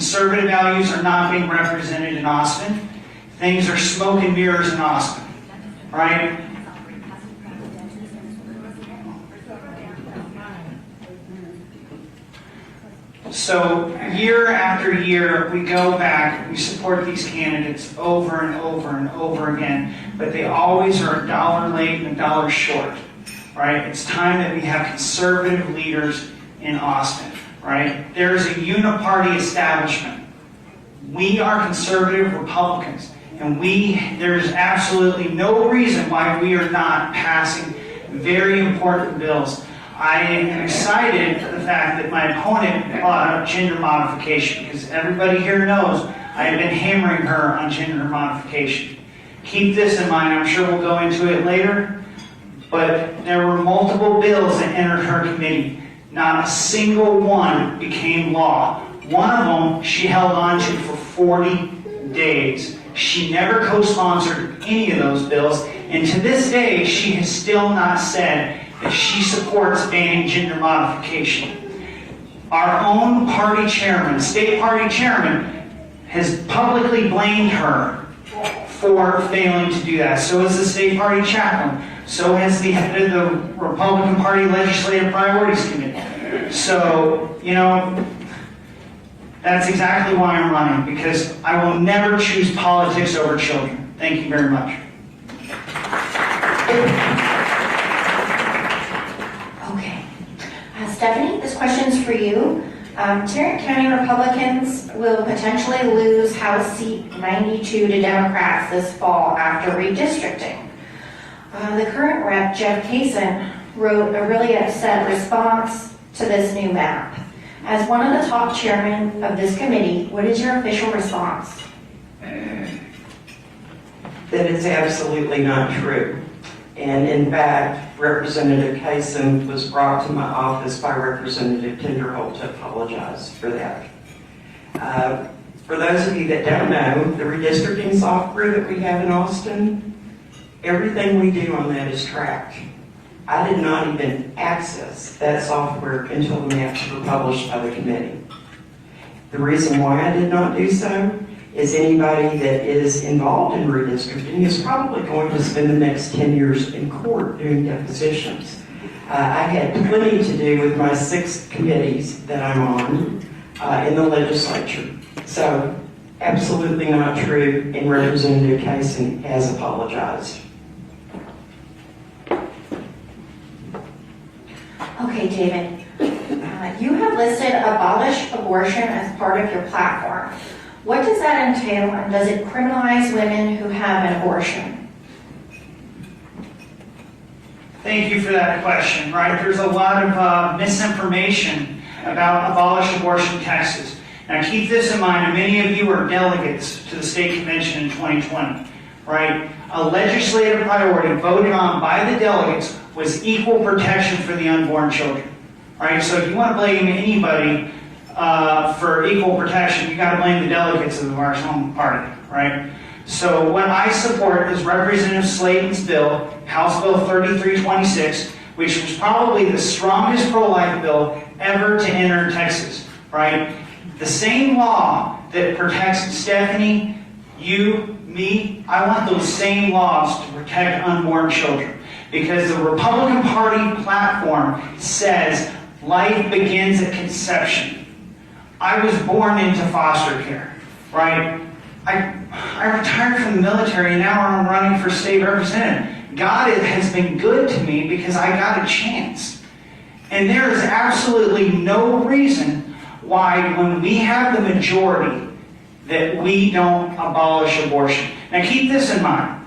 conservative values are not being represented in Austin. Things are smoke and mirrors in Austin, right? So year after year, we go back, we support these candidates over and over and over again, but they always are a dollar late and a dollar short, right? It's time that we have conservative leaders in Austin, right? There's a uniparty establishment. We are conservative Republicans, and there's absolutely no reason why we are not passing very important bills. I am excited for the fact that my opponent brought up gender modification, because everybody here knows I have been hammering her on gender modification. Keep this in mind, I'm sure we'll go into it later, but there were multiple bills that entered her committee. Not a single one became law. One of them she held on to for 40 days. She never co-sponsored any of those bills, and to this day, she has still not said that she supports banning gender modification. Our own party chairman, state party chairman, has publicly blamed her for failing to do that. So has the state party chaplain. So has the head of the Republican Party Legislative Priorities Committee. So, you know, that's exactly why I'm running, because I will never choose politics over children. Thank you very much. Stephanie, this question's for you. Tarrant County Republicans will potentially lose House Seat 92 to Democrats this fall after redistricting. The current rep, Jeff Kaysen, wrote a really upset response to this new map. As one of the top chairmen of this committee, what is your official response? That it's absolutely not true. And in fact, Representative Kaysen was brought to my office by Representative Tinderholt to apologize for that. For those of you that don't know, the redistricting software that we have in Austin, everything we do on that is tracked. I did not even access that software until the maps were published by the committee. The reason why I did not do so is anybody that is involved in redistricting is probably going to spend the next 10 years in court doing depositions. I had plenty to do with my 6 committees that I'm on in the legislature. So, absolutely not true, and Representative Kaysen has apologized. Okay, David. You have listed abolish abortion as part of your platform. What does that entail, and does it criminalize women who have an abortion? Thank you for that question, right? There's a lot of misinformation about abolish abortion Texas. Now keep this in mind, and many of you are delegates to the state convention in 2020, right? A legislative priority voted on by the delegates was equal protection for the unborn children, right? So if you want to blame anybody for equal protection, you got to blame the delegates of the March Home Party, right? So what I support is Representative Slaton's bill, House Bill 3326, which was probably the strongest pro-life bill ever to enter Texas, right? The same law that protects Stephanie, you, me, I want those same laws to protect unborn children. Because the Republican Party platform says life begins at conception. I was born into foster care, right? I retired from the military, and now I'm running for state representative. God has been good to me because I got a chance. And there is absolutely no reason why, when we have the majority, that we don't abolish abortion. Now keep this in mind.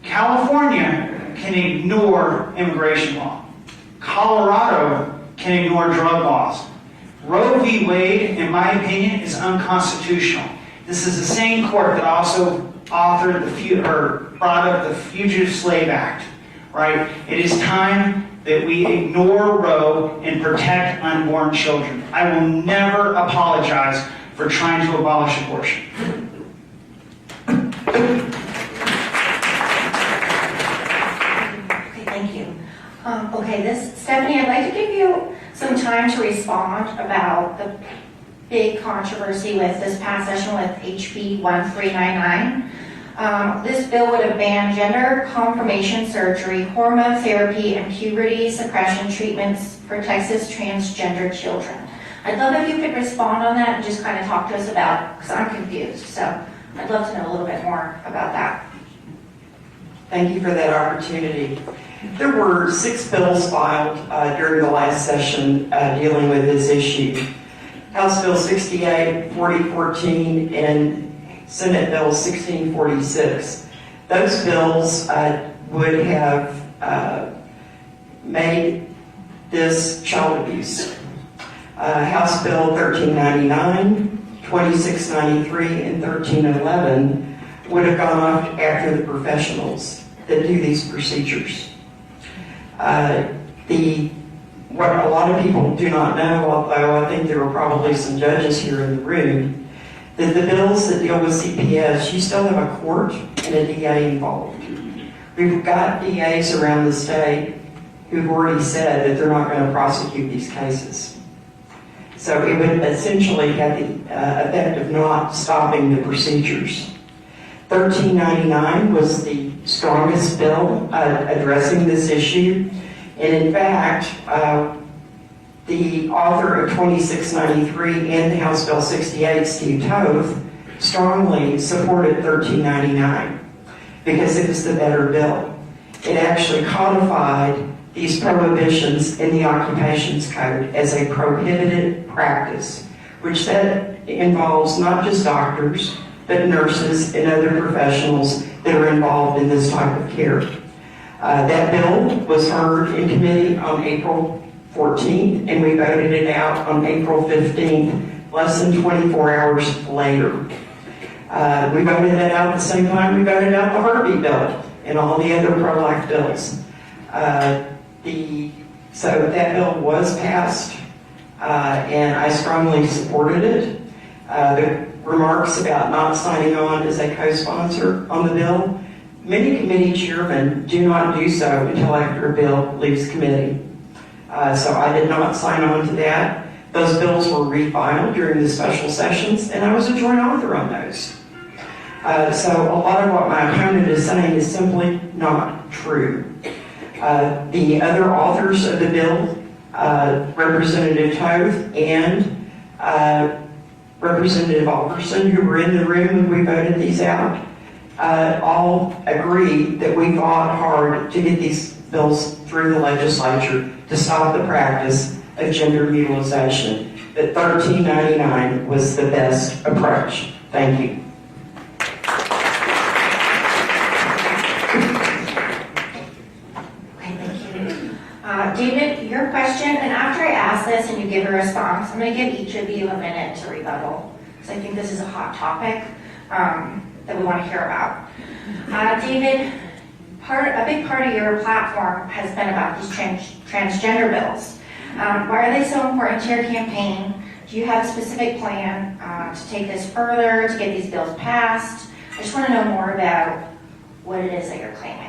California can ignore immigration law. Colorado can ignore drug laws. Roe v. Wade, in my opinion, is unconstitutional. This is the same court that also brought up the Fugitive Slave Act, right? It is time that we ignore Roe and protect unborn children. I will never apologize for trying to abolish abortion. Okay, thank you. Stephanie, I'd like to give you some time to respond about big controversy with this past session with HB 1399. This bill would have banned gender confirmation surgery, hormone therapy, and puberty suppression treatments for Texas transgender children. I'd love if you could respond on that and just kind of talk to us about, because I'm confused. So I'd love to know a little bit more about that. Thank you for that opportunity. There were 6 bills filed during the last session dealing with this issue. House Bill 68, 4014, and Senate Bill 1646. Those bills would have made this child abuse. House Bill 1399, 2693, and 1311 would have gone off after the professionals that do these procedures. What a lot of people do not know, although I think there are probably some judges here in the room, that the bills that deal with CPS, you still have a court and a DA involved. We've got DAs around the state who've already said that they're not going to prosecute these cases. So it would essentially have the effect of not stopping the procedures. 1399 was the strongest bill addressing this issue. And in fact, the author of 2693 and House Bill 68, Steve Toth, strongly supported 1399 because it was the better bill. It actually codified these prohibitions in the Occupations Code as a prohibited practice, which that involves not just doctors, but nurses and other professionals that are involved in this type of care. That bill was heard in committee on April 14th, and we voted it out on April 15th, less than 24 hours later. We voted that out at the same time we voted out the heartbeat bill and all the other pro-life bills. So that bill was passed, and I strongly supported it. The remarks about not signing on as a co-sponsor on the bill, many committee chairmen do not do so until after a bill leaves committee. So I did not sign on to that. Those bills were refiled during the special sessions, and I was a joint author on those. So a lot of what my opponent is saying is simply not true. The other authors of the bill, Representative Toth and Representative Alderson, who were in the room when we voted these out, all agreed that we fought hard to get these bills through the legislature to stop the practice of gender mutilization. That 1399 was the best approach. Thank you. David, your question, and after I ask this and you give a response, I'm going to give each of you a minute to rebuttal, because I think this is a hot topic that we want to hear about. David, a big part of your platform has been about these transgender bills. Why are they so important to your campaign? Do you have a specific plan to take this further, to get these bills passed? I just want to know more about what it is that you're claiming.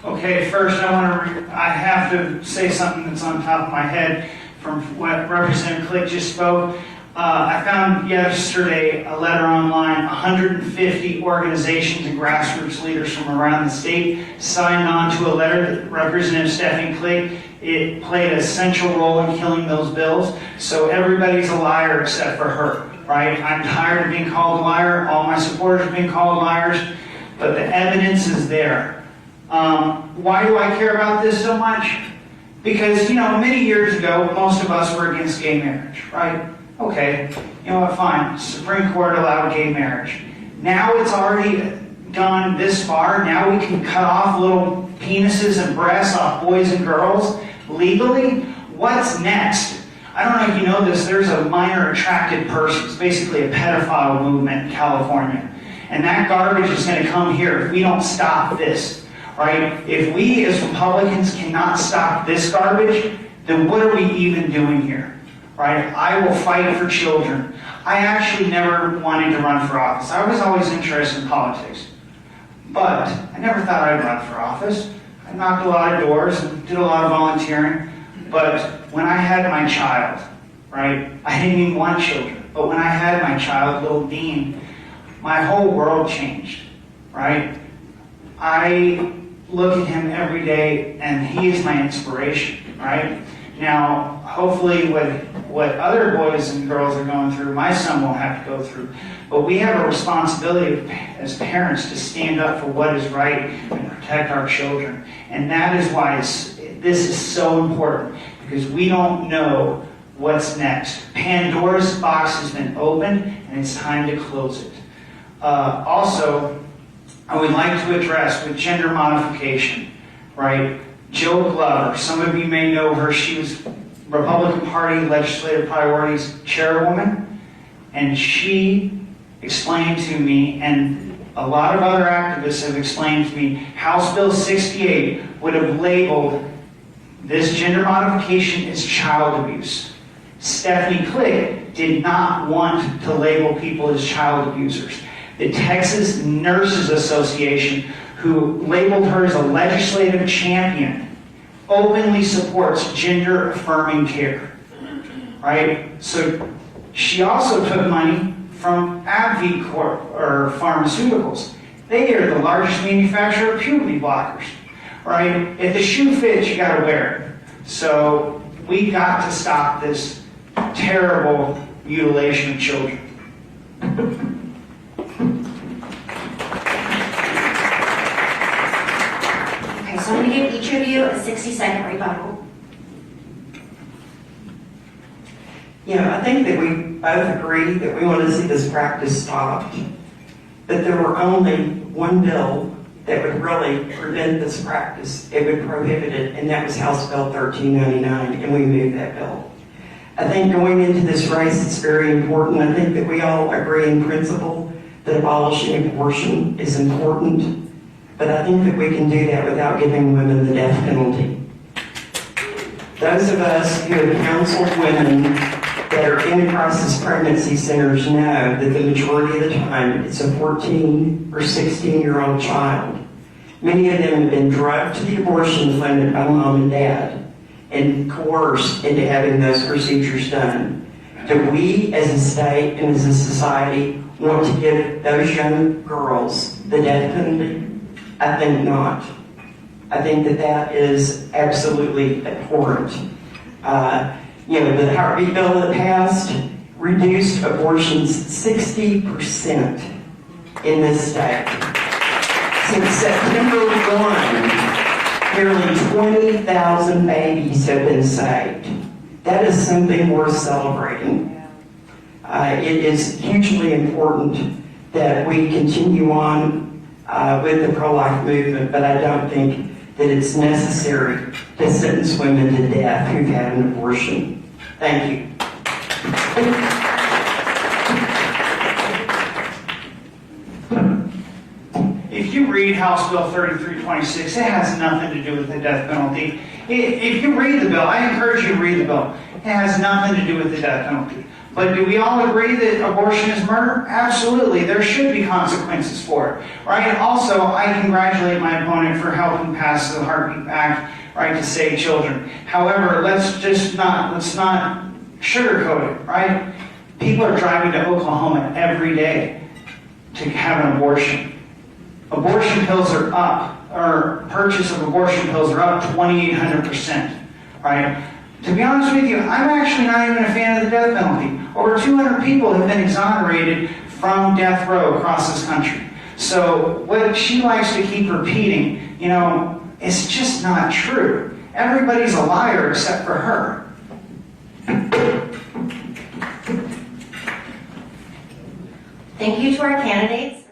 Okay, first I have to say something that's on top of my head from what Representative Klick just spoke. I found yesterday a letter online, 150 organizations and grassroots leaders from around the state signed on to a letter that Representative Stephanie Klick, it played a central role in killing those bills. So everybody's a liar except for her, right? I'm tired of being called a liar. All my supporters are being called liars, but the evidence is there. Why do I care about this so much? Because, many years ago, most of us were against gay marriage, right? Okay, you know what, fine. Supreme Court allowed gay marriage. Now it's already gone this far. Now we can cut off little penises and breasts off boys and girls legally. What's next? I don't know if you know this, there's a minor attracted person. It's basically a pedophile movement in California. And that garbage is going to come here if we don't stop this. Right? If we as Republicans cannot stop this garbage, then what are we even doing here? Right? I will fight for children. I actually never wanted to run for office. I was always interested in politics. But I never thought I'd run for office. I knocked a lot of doors and did a lot of volunteering. But when I had my child, right, I didn't even want children, but when I had my child, little Dean, my whole world changed, right? I look at him every day and he is my inspiration, right? Now, hopefully what other boys and girls are going through, my son won't have to go through. But we have a responsibility as parents to stand up for what is right and protect our children. And that is why this is so important, because we don't know what's next. Pandora's box has been opened and it's time to close it. Also, I would like to address with gender modification, right? Jill Glover, some of you may know her. She was Republican Party Legislative Priorities Chairwoman, and she explained to me, and a lot of other activists have explained to me, House Bill 68 would have labeled this gender modification as child abuse. Stephanie Klick did not want to label people as child abusers. The Texas Nurses Association, who labeled her as a legislative champion, openly supports gender-affirming care, right? So she also took money from AbbVie Corp, or pharmaceuticals. They are the largest manufacturer of puberty blockers, right? If the shoe fits, you gotta wear it. So we got to stop this terrible mutilation of children. Okay, so I'm going to give each of you a 60-second rebuttal. I think that we both agree that we want to see this practice stopped, but there were only one bill that would really prevent this practice. It would prohibit it, and that was House Bill 1399, and we moved that bill. I think going into this race, it's very important. I think that we all agree in principle that abolishing abortion is important, but I think that we can do that without giving women the death penalty. Those of us who have counseled women that are in crisis pregnancy centers know that the majority of the time it's a 14 or 16-year-old child. Many of them have been drugged to the abortion clinic by mom and dad and coerced into having those procedures done. Do we as a state and as a society want to give those young girls the death penalty? I think not. I think that that is absolutely abhorrent. The heartbeat bill that passed reduced abortions 60% in this state. Since September 1, nearly 20,000 babies have been saved. That is something worth celebrating. It is hugely important that we continue on with the pro-life movement, but I don't think that it's necessary to sentence women to death who've had an abortion. Thank you. If you read House Bill 3326, it has nothing to do with the death penalty. If you read the bill, I encourage you to read the bill. It has nothing to do with the death penalty. But do we all agree that abortion is murder? Absolutely. There should be consequences for it, right? And also, I congratulate my opponent for helping pass the Heartbeat Act, right, to save children. However, let's not sugarcoat it, right? People are driving to Oklahoma every day to have an abortion. Abortion pills are up, or purchase of abortion pills are up 2,800%, right? To be honest with you, I'm actually not even a fan of the death penalty. Over 200 people have been exonerated from death row across this country. So what she likes to keep repeating, it's just not true. Everybody's a liar except for her. Thank you to our candidates.